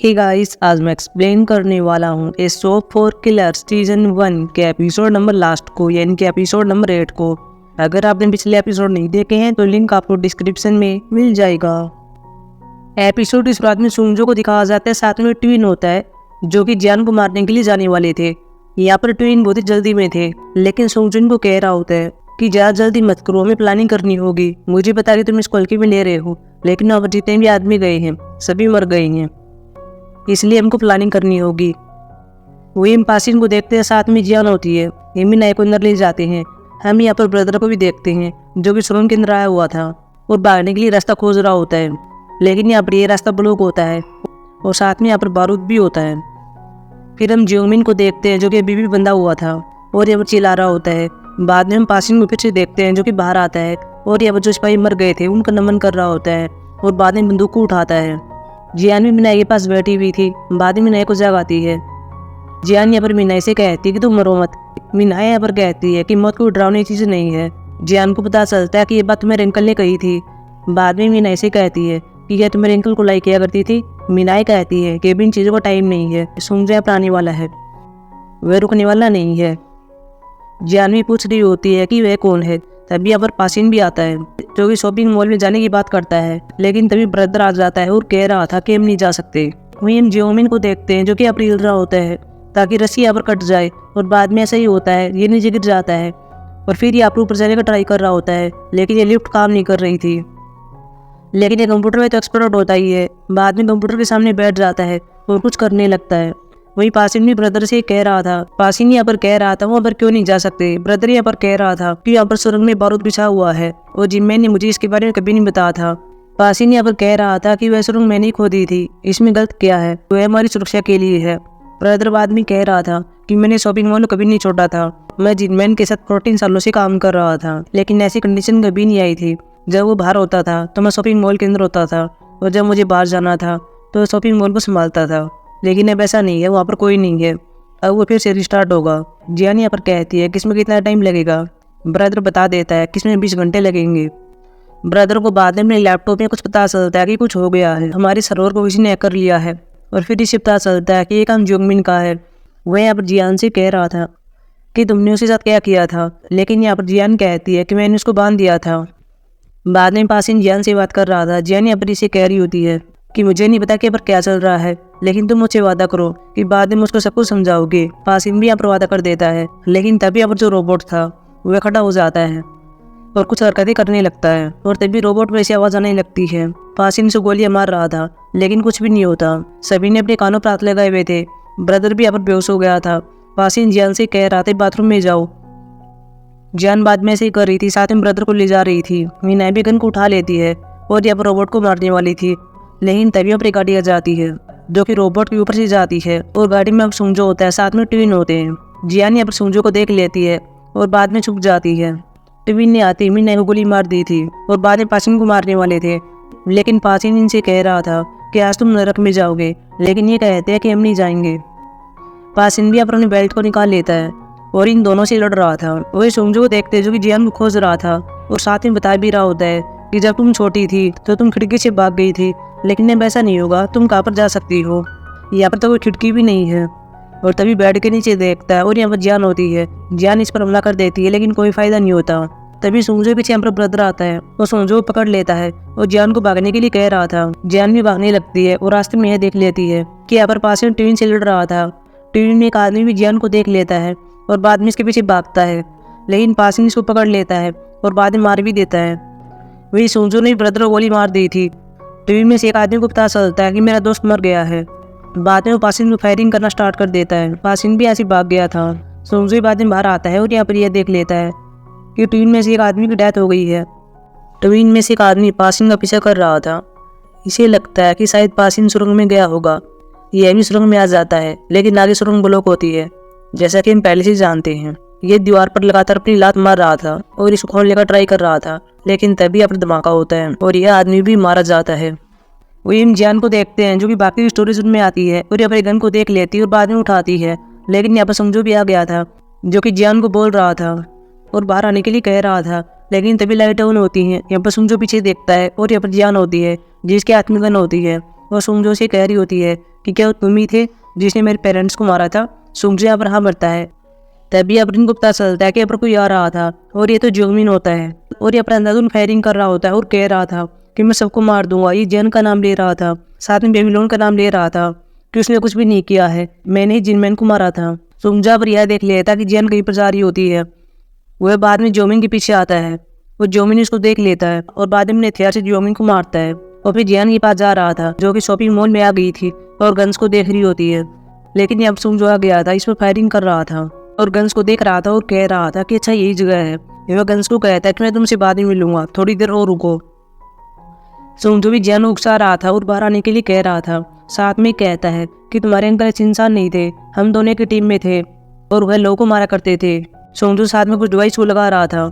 Hey guys, आज मैं explain करने वाला हूँ ए शो फॉर किलर्स सीजन 1 के एपिसोड नंबर लास्ट को, यानी कि एपिसोड नंबर 8 को। अगर आपने पिछले एपिसोड नहीं देखे हैं तो लिंक आपको डिस्क्रिप्शन में मिल जाएगा। एपिसोड की शुरुआत में सुंगजो को दिखाया जाता है, साथ में ट्विन होता है जो कि जियान को मारने के लिए जाने वाले थे। यहाँ पर ट्विन बहुत ही जल्दी में थे, लेकिन सुंगजो को कह रहा होता है कि ज़्यादा जल्दी मत करो, हमें प्लानिंग करनी होगी। मुझे पता कि तुम इस कॉल में ले रहे हो, लेकिन अब जितने भी आदमी गए हैं सभी मर गए हैं, इसलिए हमको प्लानिंग करनी होगी। वही हम पासिन को देखते हैं, साथ में जियान होती है। हिमी नाई को अंदर ले जाते हैं। हम यहाँ पर ब्रदर को भी देखते हैं जो कि सुरंग के अंदर आया हुआ था और भागने के लिए रास्ता खोज रहा होता है, लेकिन यहाँ पर ये रास्ता ब्लॉक होता है और साथ में यहाँ पर बारूद भी होता है। फिर हम जियोमिन को देखते हैं जो कि अभी भी बंधा हुआ था और यहाँ पर चिल्ला रहा होता है। बाद में हम पासिन को फिर से देखते हैं जो कि बाहर आता है और यहाँ पर जो सिपाही मर गए थे उनका नमन कर रहा होता है और बाद में बंदूक को उठाता है। जियान भी मीनाई के पास बैठी हुई थी। बाद में मीनाई को जगाती है। जियान यहाँ पर मीनाई से कहती है कि तुम मरो मत। मीनाई यहाँ पर कहती है कि मौत कोई डरावनी चीज़ नहीं है। जियान को पता चलता है कि ये बात तुम्हारे अंकल ने कही थी। बाद में मीनाई से कहती है कि क्या तुम्हारे अंकल को लाइक किया करती थी। मीनाई कहती है कि अभी इन चीज़ों का टाइम नहीं है, सुंगजो यहाँ पर आने वाला है, वह रुकने वाला नहीं है। जियान भी पूछ रही होती है कि वह कौन है। तभी यहाँ पर पासिन भी आता है जो कि शॉपिंग मॉल में जाने की बात करता है, लेकिन तभी ब्रदर आ जाता है और कह रहा था कि हम नहीं जा सकते। वहीं हम जियोमिन को देखते हैं जो कि अब हिल रहा होता है ताकि रस्सी यहाँ पर कट जाए, और बाद में ऐसा ही होता है, ये नीचे गिर जाता है और फिर ये ऊपर जाने का ट्राई कर रहा होता है, लेकिन ये लिफ्ट काम नहीं कर रही थी। लेकिन ये कंप्यूटर में तो एक्सपर्ट होता ही है। बाद में कंप्यूटर के सामने बैठ जाता है और कुछ करने लगता है। वही पासिन भी ब्रदर से कह रहा था, पासिन यहाँ पर कह रहा था वहाँ पर क्यों नहीं जा सकते। ब्रदर यहाँ पर कह रहा था कि यहाँ पर सुरंग में बारूद बिछा हुआ है और जिम्मैन ने मुझे इसके बारे में कभी नहीं बताया था। पासिन यहाँ पर कह रहा था कि वह सुरंग मैंने ही खोदी थी, इसमें गलत क्या है, वह हमारी सुरक्षा के लिए है। ब्रदर बाद में कह रहा था कि मैंने शॉपिंग मॉल कभी नहीं छोड़ा था, मैं जिम्मैन के साथ 14 सालों से काम कर रहा था, लेकिन ऐसी कंडीशन कभी नहीं आई थी। जब वो बाहर होता था तो मैं शॉपिंग मॉल के अंदर होता था, और जब मुझे बाहर जाना था तो शॉपिंग मॉल को संभालता था, लेकिन अब ऐसा नहीं है, वहाँ पर कोई नहीं है, अब वो फिर से रिस्टार्ट होगा। जियान यहाँ पर कहती है कि इसमें कितना टाइम लगेगा। ब्रदर बता देता है कि इसमें 20 घंटे लगेंगे। ब्रदर को बाद में अपने लैपटॉप में कुछ पता चलता है कि कुछ हो गया है, हमारे सर्वर को किसी ने हैक कर लिया है, और फिर इसे पता चलता है कि ये काम जियोमिन का है। वह यहाँ पर जियान से कह रहा था कि तुमने उसके साथ क्या किया था, लेकिन यहाँ पर जियान कहती है कि मैंने उसको बांध दिया था। बाद में पासिन जियान से बात कर रहा था। जियान यहाँ पर इसे कह रही होती है कि मुझे नहीं पता कि यहाँ पर क्या चल रहा है, लेकिन तुम मुझसे वादा करो कि बाद में मुझको सब कुछ समझाओगे। पासिन भी यहाँ पर वादा कर देता है, लेकिन तभी यहाँ पर जो रोबोट था वह खड़ा हो जाता है और कुछ हरकतें करने लगता है, और तभी रोबोट में ऐसी आवाज़ आने लगती है। पासिन से गोलियां मार रहा था, लेकिन कुछ भी नहीं होता। सभी ने अपने कानों पर हाथ लगाए हुए थे। ब्रदर भी यहाँ पर बेहोश हो गया था। पासिन जियान से कह रहा था बाथरूम में जाओ। जियान बाद में ऐसे ही कर रही थी, साथ में ब्रदर को ले जा रही थी। मीना भी गन को उठा लेती है और यहाँ पर रोबोट को मारने वाली थी, लेकिन तभी अपनी गाड़ी आ जाती है जो कि रोबोट के ऊपर से जाती है, और गाड़ी में अब सुंगजो होता है, साथ में ट्विन होते हैं। जियान यहाँ पर सुंगजो को देख लेती है और बाद में छुप जाती है। ट्विन ने आती मीना को गोली मार दी थी और बाद में पासिन को मारने वाले थे, लेकिन पासिन इनसे कह रहा था कि आज तुम नरक में जाओगे, लेकिन ये कहते हैं कि हम नहीं जाएंगे। पासिन भी अपने बेल्ट को निकाल लेता है और इन दोनों से लड़ रहा था। वही सुंगजो को देखते जो कि जियान को खोज रहा था, और साथ में बता भी रहा होता है कि जब तुम छोटी थी तो तुम खिड़की से भाग गई थी, लेकिन अब ऐसा नहीं होगा, तुम कहाँ पर जा सकती हो, यहाँ पर तो कोई खिड़की भी नहीं है। और तभी बेड के नीचे देखता है और यहाँ पर जियान होती है। जियान इस पर हमला कर देती है, लेकिन कोई फायदा नहीं होता। तभी सुंगजो पीछे यहाँ पर ब्रदर आता है और सुंगजो को पकड़ लेता है और जियान को भागने के लिए कह रहा था। जियान भी भागने लगती है और रास्ते में यह देख लेती है कि यहाँ पर पास में ट्विन से लड़ रहा था। ट्विन में एक आदमी भी जियान को देख लेता है और बाद में इसके पीछे भागता है, लेकिन पासिन इसको पकड़ लेता है और बाद में मार भी देता है। वही सुंगजो ने ब्रदर को गोली मार दी थी। ट्विन में से एक आदमी को पता चलता है कि मेरा दोस्त मर गया है। बाद में वो पासिन को फायरिंग करना स्टार्ट कर देता है। पासिन भी ऐसे भाग गया था। सुंगजो बाद में बाहर आता है और यहाँ पर यह देख लेता है कि ट्विन में से एक आदमी की डेथ हो गई है। ट्विन में से एक आदमी पासिन का पीछा कर रहा था। इसे लगता है कि शायद पासिन सुरंग में गया होगा। यह भी सुरंग में आ जाता है, लेकिन आगे सुरंग ब्लॉक होती है, जैसा कि हम पहले से जानते हैं। ये दीवार पर लगातार अपनी लात मार रहा था और इसको खोलने का ट्राई कर रहा था, लेकिन तभी अपना धमाका होता है और यह आदमी भी मारा जाता है। वही हम जियान को देखते हैं जो कि बाकी स्टोरी में आती है और अपने गन को देख लेती है और बाद में उठाती है, लेकिन यहाँ पर सुंगजो भी आ गया था जो कि जियान को बोल रहा था और बाहर आने के लिए कह रहा था, लेकिन तभी लाइट ऑन होती है। यहाँ पर सुंगजो पीछे देखता है और यहाँ पर जियान होती है जिसके हाथ में गन होती है। और सुंगजो से कह रही होती है कि क्या तुम ही थे जिसने मेरे पेरेंट्स को मारा था। सुंगजो यहाँ पर हाँ भरता है। तभी अबरिन को पता चलता है कि यहाँ पर कोई आ रहा था और ये तो जोमिन होता है और ये पर अंधाधुन फायरिंग कर रहा होता है और कह रहा था कि मैं सबको मार दूंगा। ये जिन का नाम ले रहा था, साथ में बेबीलोन का नाम ले रहा था कि उसने कुछ भी नहीं किया है, मैंने ही जिनमैन को मारा था। सुंगजा पर यह देख लेता कि जिन कहीं पर जा रही होती है। वह बाद में जोमिन के पीछे आता है। वो जोमिन उसको देख लेता है और बाद में हथियार से जोमिन को मारता है। और फिर जियान के पास जा रहा था जो कि शॉपिंग मॉल में आ गई थी और गन्स को देख रही होती है। लेकिन अब सुंगजो आ गया था, इस पर फायरिंग कर रहा था और गन्स को देख रहा था और कह रहा था कि अच्छा यही जगह है। वह गन्स को कहता है कि मैं तुमसे बाद में मिलूंगा, थोड़ी देर और रुको। सुंगजो भी जियान को उकसा रहा था और बाहर आने के लिए कह रहा था। साथ में कहता है कि तुम्हारे अंकल अच्छे इंसान नहीं थे, हम दोनों की टीम में थे और वह लोगों को मारा करते थे। सुंगजो साथ में कुछ डिवाइस को लगा रहा था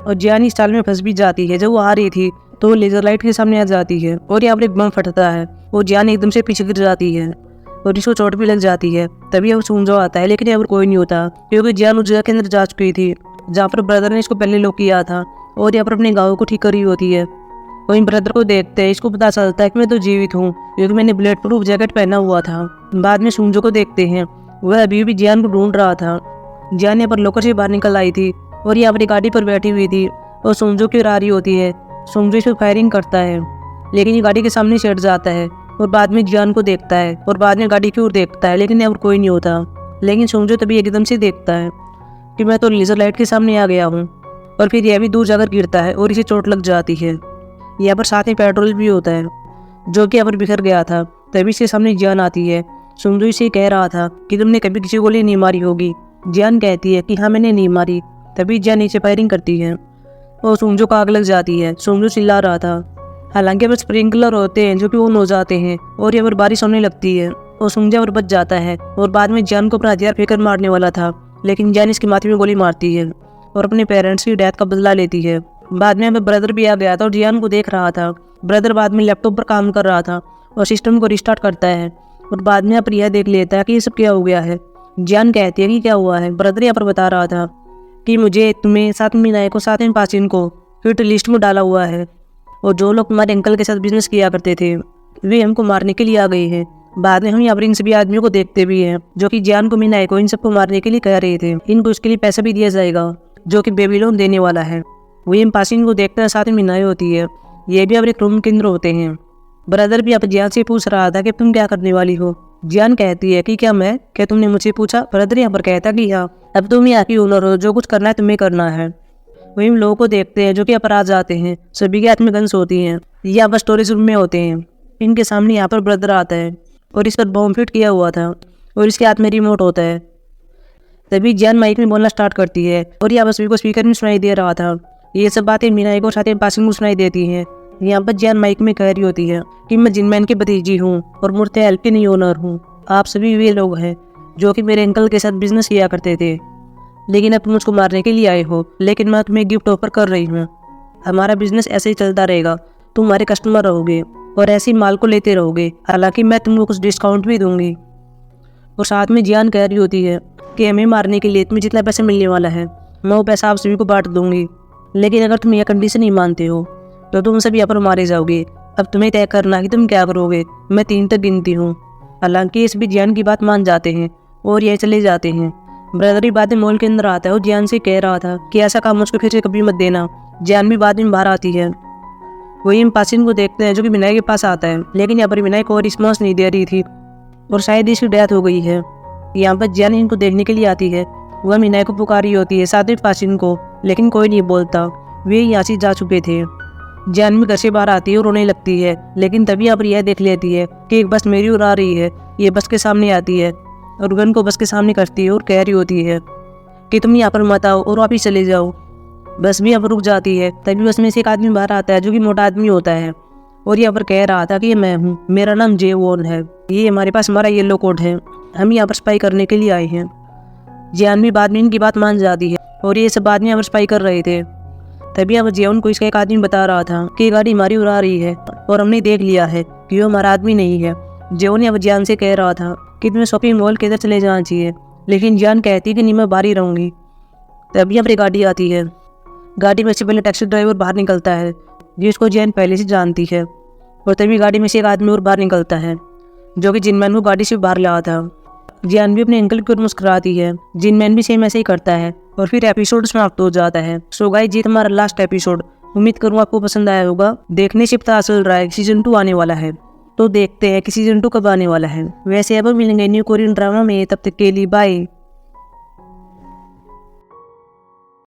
और जियान इस चाल में फंस भी जाती है। जब वो आ रही थी तो वो लेजर लाइट के सामने आ जाती है और यहाँ पर एक बम फटता है और जियान एकदम से पीछे गिर जाती है और इसको चोट भी लग जाती है। तभी अब सुंगजो आता है, लेकिन यहाँ पर कोई नहीं होता क्योंकि जियान उस जगह के अंदर जा चुकी थी जहाँ पर ब्रदर ने इसको पहले लॉक किया था और यहाँ पर अपने गाँव को ठीक करी होती है। वहीं ब्रदर को देखते हैं, इसको पता चलता है कि मैं तो जीवित हूँ क्योंकि मैंने बुलेट प्रूफ जैकेट पहना हुआ था। बाद में सुंगजो को देखते हैं, वह अभी भी जियान को ढूंढ रहा था। जियान यहाँ पर लॉकर से बाहर निकल आई थी और ये अपनी गाड़ी पर बैठी हुई थी और सुंगजो की आ रही होती है। सुंगजो इस पर फायरिंग करता है लेकिन ये गाड़ी के सामने चढ़ जाता है और बाद में जियान को देखता है और बाद में गाड़ी की ओर देखता है, लेकिन यहाँ पर कोई नहीं होता। लेकिन सुंगजो तभी एकदम से देखता है कि मैं तो लेजर लाइट के सामने आ गया हूँ और फिर यह भी दूर जाकर गिरता है और इसे चोट लग जाती है। यहाँ पर साथ में पेट्रोल भी होता है जो कि यहाँ पर बिखर गया था। तभी इसके सामने जियान आती है। सुंगजो इसे कह रहा था कि तुमने कभी किसी गोली नहीं मारी होगी। जियान कहती है कि हाँ मैंने नहीं मारी। तभी जियान नीचे फायरिंग करती है और सुंगजो को आग लग जाती है। सुंगजो चिल्ला रहा था। हालांकि अब स्प्रिंकलर होते हैं जो कि ऑन हो जाते हैं और यहाँ पर बारिश होने लगती है और सुंगजो पर बच जाता है और बाद में जियान को अपना हथियार फेंककर मारने वाला था, लेकिन जियान इसके माथे में गोली मारती है और अपने पेरेंट्स की डेथ का बदला लेती है। बाद में हमें ब्रदर भी आ गया था और जियान को देख रहा था। ब्रदर बाद में लैपटॉप पर काम कर रहा था और सिस्टम को रिस्टार्ट करता है और बाद में यहाँ पर यह देख लेता है कि ये सब क्या हो गया है। जियान कहती है कि क्या हुआ है। ब्रदर यहाँ पर बता रहा था कि मुझे तुम्हें, साथ में मिनाई को, साथ में पासिन को हिट लिस्ट में डाला हुआ है और जो लोग तुम्हारे अंकल के साथ बिजनेस किया करते थे वे हमको मारने के लिए आ गए हैं। बाद में हम यहाँ पर इन सभी आदमियों को देखते भी हैं जो कि जियान को, मिनाई को, इन सबको मारने के लिए कह रहे थे। इनको इसके लिए पैसा भी दिया जाएगा जो कि बेबीलोन देने वाला है। वही हम पासिन को देखते हैं, साथ में मिनाई होती है। ये भी अब एक रूम के अंदर होते हैं। ब्रदर भी अब जियान से पूछ रहा था कि तुम क्या करने वाली हो। जियान कहती है कि क्या तुमने मुझे पूछा। ब्रदर यहाँ पर कहता कि हाँ, अब तुम यहाँ की ओनर हो, जो कुछ करना है तुम्हें करना है। वही हम लोगों को देखते हैं जो कि अपराध जाते हैं, सभी के हाथ में गन्स होती हैं। ये यहाँ पर स्टोरेज रूम में होते हैं। इनके सामने यहाँ पर ब्रदर आता है और इस पर बॉम्ब फिट किया हुआ था और इसके हाथ में रिमोट होता है। तभी जियान माइक में बोलना स्टार्ट करती है और यहाँ पर सभी को स्पीकर में सुनाई दे रहा था। ये सब बातें मिनाई को, साथ में पासिन को सुनाई देती हैं। यहाँ पर जियान माइक में कह रही होती है कि मैं जिनमैन की भतीजी हूँ और मूर्ति हेल्प की नहीं ओनर हूँ। आप सभी वे लोग हैं जो कि मेरे अंकल के साथ बिजनेस किया करते थे, लेकिन अब तुम मुझको मारने के लिए आए हो। लेकिन मैं तुम्हें गिफ्ट ऑफर कर रही हूँ। हमारा बिजनेस ऐसे ही चलता रहेगा, तुम हमारे कस्टमर रहोगे और ऐसे ही माल को लेते रहोगे। हालांकि मैं तुमको कुछ डिस्काउंट भी दूंगी। और साथ में जियान कह रही होती है कि हमें मारने के लिए तुम्हें जितना पैसा मिलने वाला है मैं वो पैसा आप सभी को बांट दूंगी, लेकिन अगर तुम यह कंडीशन नहीं मानते हो तो तुम सभी यहाँ पर मारे जाओगे। अब तुम्हें तय करना कि तुम क्या करोगे। मैं 3 तक गिनती हूँ। हालांकि इस भी जियान की बात मान जाते हैं और यह चले जाते हैं। ब्रदर भी बाद में मॉल के अंदर आता है और जियान से कह रहा था कि ऐसा काम मुझको फिर से कभी मत देना। जियान भी बाद में बाहर आती है। वही हम पासिन को देखते हैं जो कि विनायक के पास आता है, लेकिन यहाँ पर विनायक को रिस्पॉन्स नहीं दे रही थी और शायद इसकी डेथ हो गई है। यहाँ पर जियान इनको देखने के लिए आती है। वह विनायक को पुकारी होती है, साथ में पासिन को, लेकिन कोई नहीं बोलता। वे यहाँ से जा चुके थे। जियान भी घर से बाहर आती है और रोने लगती है, लेकिन तभी यहाँ पर यह देख लेती है कि एक बस मेरी ओर आ रही है। ये बस के सामने आती है और गन को बस के सामने करती है और कह रही होती है कि तुम यहाँ पर मत आओ और वापिस चले जाओ। बस भी यहाँ पर रुक जाती है। तभी बस में से एक आदमी बाहर आता है जो कि मोटा आदमी होता है और यहाँ पर कह रहा था कि ये मैं हूँ, मेरा नाम जे वॉन है, ये हमारे पास हमारा येलो कोड है, हम यहाँ पर स्पाई करने के लिए आए हैं। जियान भी बाद में इनकी बात मान जाती है और ये सब आदमी यहाँ पर स्पाई कर रहे थे। तभी यहाँ पर जियान को इसका एक आदमी बता रहा था कि गाड़ी हमारी उड़ा रही है और हमने देख लिया है कि वो हमारा आदमी नहीं है। जियान यहाँ पर जियान से कह रहा था कि तुम्हें शॉपिंग मॉल के इधर चले जाना चाहिए, लेकिन जियान कहती है कि नहीं, मैं बाहर ही रहूँगी। तभी यहाँ पर गाड़ी आती है। गाड़ी में से पहले टैक्सी ड्राइवर बाहर निकलता है जिसको जियान पहले से जानती है। और तभी गाड़ी में से एक आदमी और बाहर निकलता है जो कि जिनमैन को गाड़ी से बाहर लाया था। जानवी अपने अंकल की ओर मुस्कुराती है। जिनमैन भी सेम ऐसे ही करता है और फिर एपिसोड समाप्त हो जाता है। सो गाइस, ये हमारा लास्ट एपिसोड। उम्मीद करूँगा आपको पसंद आया होगा। देखने से पता चल रहा है सीजन 2 आने वाला है, तो देखते हैं कि सीजन 2 कब आने वाला है। वैसे अब मिलेंगे न्यू कोरियन ड्रामा में, तब तक के लिए बाय।